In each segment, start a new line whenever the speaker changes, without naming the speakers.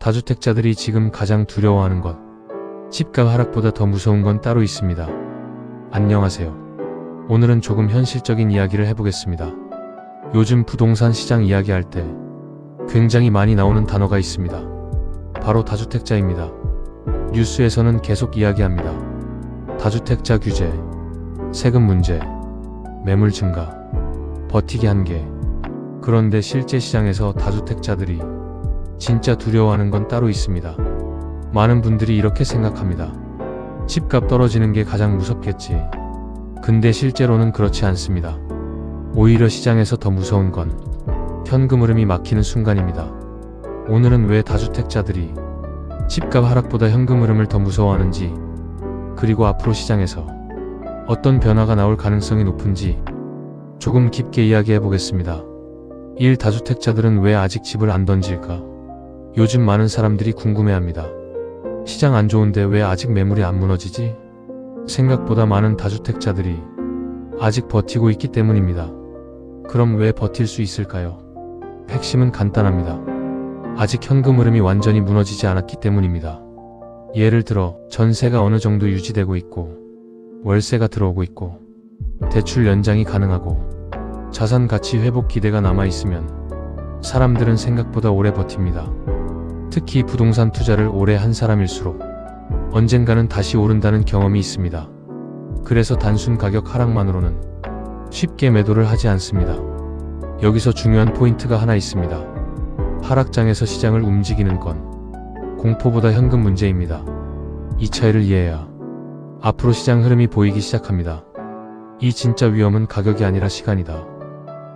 다주택자들이 지금 가장 두려워하는 것. 집값 하락보다 더 무서운 건 따로 있습니다. 안녕하세요. 오늘은 조금 현실적인 이야기를 해보겠습니다. 요즘 부동산 시장 이야기할 때 굉장히 많이 나오는 단어가 있습니다. 바로 다주택자입니다. 뉴스에서는 계속 이야기합니다. 다주택자 규제, 세금 문제, 매물 증가, 버티기 한계. 그런데 실제 시장에서 다주택자들이 진짜 두려워하는 건 따로 있습니다. 많은 분들이 이렇게 생각합니다. 집값 떨어지는 게 가장 무섭겠지. 근데 실제로는 그렇지 않습니다. 오히려 시장에서 더 무서운 건 현금 흐름이 막히는 순간입니다. 오늘은 왜 다주택자들이 집값 하락보다 현금 흐름을 더 무서워하는지, 그리고 앞으로 시장에서 어떤 변화가 나올 가능성이 높은지 조금 깊게 이야기해 보겠습니다. 1. 다주택자들은 왜 아직 집을 안 던질까? 요즘 많은 사람들이 궁금해합니다. 시장 안 좋은데 왜 아직 매물이 안 무너지지? 생각보다 많은 다주택자들이 아직 버티고 있기 때문입니다. 그럼 왜 버틸 수 있을까요? 핵심은 간단합니다. 아직 현금 흐름이 완전히 무너지지 않았기 때문입니다. 예를 들어 전세가 어느 정도 유지되고 있고, 월세가 들어오고 있고, 대출 연장이 가능하고, 자산 가치 회복 기대가 남아있으면 사람들은 생각보다 오래 버팁니다. 특히 부동산 투자를 오래 한 사람일수록 언젠가는 다시 오른다는 경험이 있습니다. 그래서 단순 가격 하락만으로는 쉽게 매도를 하지 않습니다. 여기서 중요한 포인트가 하나 있습니다. 하락장에서 시장을 움직이는 건 공포보다 현금 문제입니다. 이 차이를 이해해야 앞으로 시장 흐름이 보이기 시작합니다. 이 진짜 위험은 가격이 아니라 시간이다.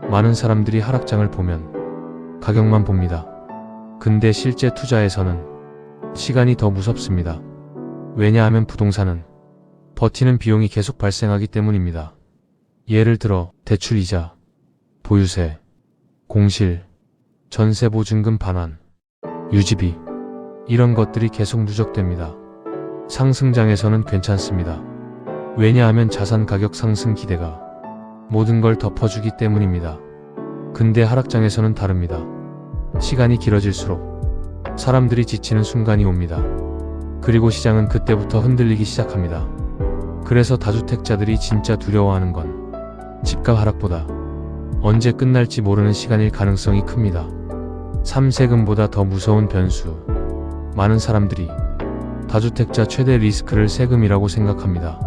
많은 사람들이 하락장을 보면 가격만 봅니다. 근데 실제 투자에서는 시간이 더 무섭습니다. 왜냐하면 부동산은 버티는 비용이 계속 발생하기 때문입니다. 예를 들어 대출 이자, 보유세, 공실, 전세 보증금 반환, 유지비, 이런 것들이 계속 누적됩니다. 상승장에서는 괜찮습니다. 왜냐하면 자산 가격 상승 기대가 모든 걸 덮어주기 때문입니다. 근데 하락장에서는 다릅니다. 시간이 길어질수록 사람들이 지치는 순간이 옵니다. 그리고 시장은 그때부터 흔들리기 시작합니다. 그래서 다주택자들이 진짜 두려워하는 건 집값 하락보다 언제 끝날지 모르는 시간일 가능성이 큽니다. 3. 세금보다 더 무서운 변수. 많은 사람들이 다주택자 최대 리스크를 세금이라고 생각합니다.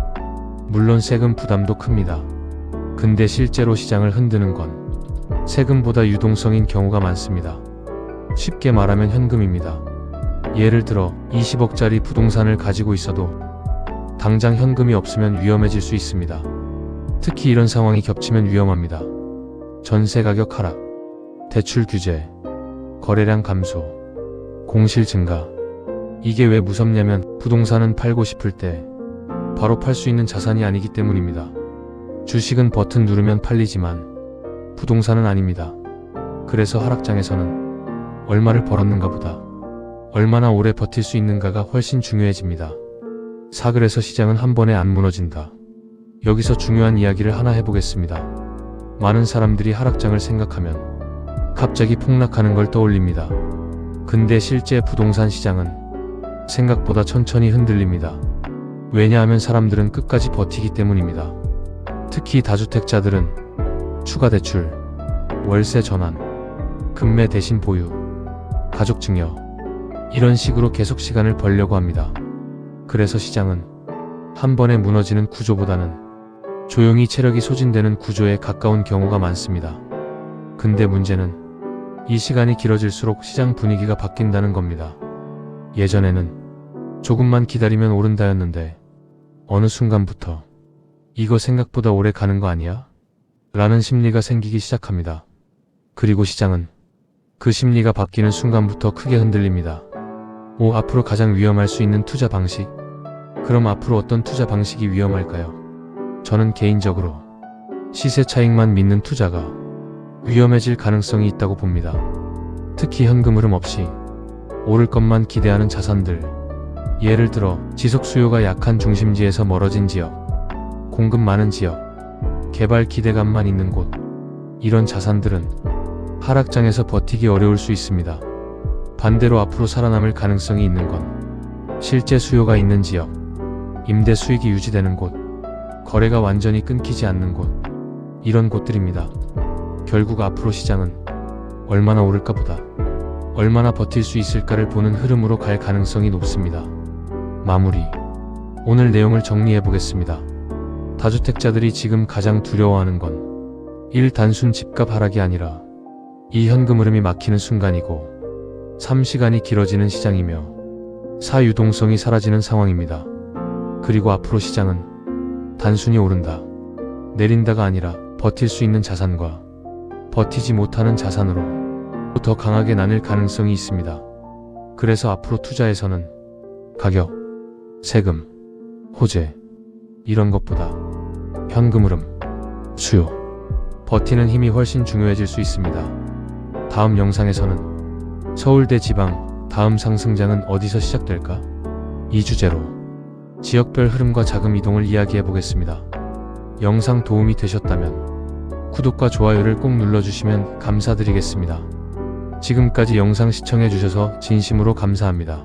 물론 세금 부담도 큽니다. 근데 실제로 시장을 흔드는 건 세금보다 유동성인 경우가 많습니다. 쉽게 말하면 현금입니다. 예를 들어 20억짜리 부동산을 가지고 있어도 당장 현금이 없으면 위험해질 수 있습니다. 특히 이런 상황이 겹치면 위험합니다. 전세 가격 하락, 대출 규제, 거래량 감소, 공실 증가. 이게 왜 무섭냐면 부동산은 팔고 싶을 때 바로 팔 수 있는 자산이 아니기 때문입니다. 주식은 버튼 누르면 팔리지만 부동산은 아닙니다. 그래서 하락장에서는 얼마를 벌었는가 보다 얼마나 오래 버틸 수 있는가가 훨씬 중요해집니다. 4. 그래서 시장은 한 번에 안 무너진다. 여기서 중요한 이야기를 하나 해보겠습니다. 많은 사람들이 하락장을 생각하면 갑자기 폭락하는 걸 떠올립니다. 근데 실제 부동산 시장은 생각보다 천천히 흔들립니다. 왜냐하면 사람들은 끝까지 버티기 때문입니다. 특히 다주택자들은 추가 대출, 월세 전환, 급매 대신 보유, 가족 증여, 이런 식으로 계속 시간을 벌려고 합니다. 그래서 시장은 한 번에 무너지는 구조보다는 조용히 체력이 소진되는 구조에 가까운 경우가 많습니다. 근데 문제는 이 시간이 길어질수록 시장 분위기가 바뀐다는 겁니다. 예전에는 조금만 기다리면 오른다였는데 어느 순간부터 이거 생각보다 오래 가는 거 아니야? 라는 심리가 생기기 시작합니다. 그리고 시장은 그 심리가 바뀌는 순간부터 크게 흔들립니다. 5. 앞으로 가장 위험할 수 있는 투자 방식. 그럼 앞으로 어떤 투자 방식이 위험할까요? 저는 개인적으로 시세 차익만 믿는 투자가 위험해질 가능성이 있다고 봅니다. 특히 현금 흐름 없이 오를 것만 기대하는 자산들. 예를 들어 지속 수요가 약한 중심지에서 멀어진 지역, 공급 많은 지역, 개발 기대감만 있는 곳. 이런 자산들은 하락장에서 버티기 어려울 수 있습니다. 반대로 앞으로 살아남을 가능성이 있는 건 실제 수요가 있는 지역, 임대 수익이 유지되는 곳, 거래가 완전히 끊기지 않는 곳, 이런 곳들입니다. 결국 앞으로 시장은 얼마나 오를까 보다 얼마나 버틸 수 있을까를 보는 흐름으로 갈 가능성이 높습니다. 마무리. 오늘 내용을 정리해 보겠습니다. 다주택자들이 지금 가장 두려워하는 건 1. 단순 집값 하락이 아니라 2. 현금 흐름이 막히는 순간이고 3. 시간이 길어지는 시장이며 4. 유동성이 사라지는 상황입니다. 그리고 앞으로 시장은 단순히 오른다, 내린다가 아니라 버틸 수 있는 자산과 버티지 못하는 자산으로 더 강하게 나뉠 가능성이 있습니다. 그래서 앞으로 투자에서는 가격, 세금, 호재 이런 것보다 현금 흐름, 수요, 버티는 힘이 훨씬 중요해질 수 있습니다. 다음 영상에서는 서울대 지방 다음 상승장은 어디서 시작될까? 이 주제로 지역별 흐름과 자금 이동을 이야기해 보겠습니다. 영상 도움이 되셨다면 구독과 좋아요를 꼭 눌러주시면 감사드리겠습니다. 지금까지 영상 시청해 주셔서 진심으로 감사합니다.